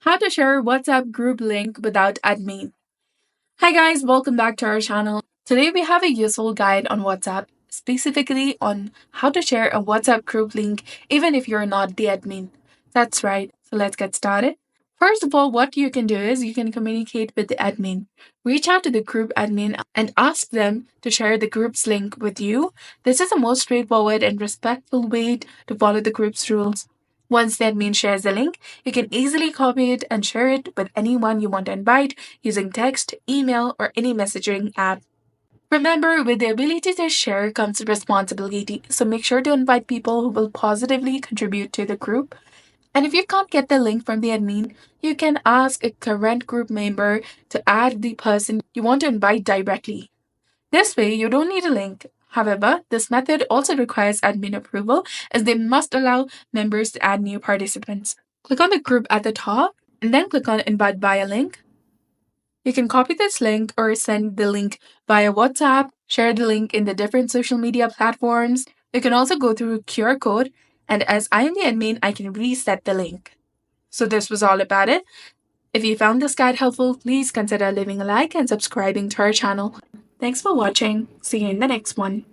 How to share WhatsApp group link without admin. Hi guys, welcome back to our channel. Today we have a useful guide on WhatsApp, specifically on how to share a WhatsApp group link even if you're not the admin. That's right, so let's get started. First of all, what you can do is you can communicate with the admin. Reach out to the group admin and ask them to share the group's link with you. This is the most straightforward and respectful way to follow the group's rules. Once the admin shares the link, you can easily copy it and share it with anyone you want to invite using text, email, or any messaging app. Remember, with the ability to share comes responsibility, so make sure to invite people who will positively contribute to the group. And if you can't get the link from the admin, you can ask a current group member to add the person you want to invite directly. This way, you don't need a link. However, this method also requires admin approval as they must allow members to add new participants. Click on the group at the top and then click on Invite via link. You can copy this link or send the link via WhatsApp, share the link in the different social media platforms. You can also go through QR code, and as I am the admin, I can reset the link. So this was all about it. If you found this guide helpful, please consider leaving a like and subscribing to our channel. Thanks for watching. See you in the next one.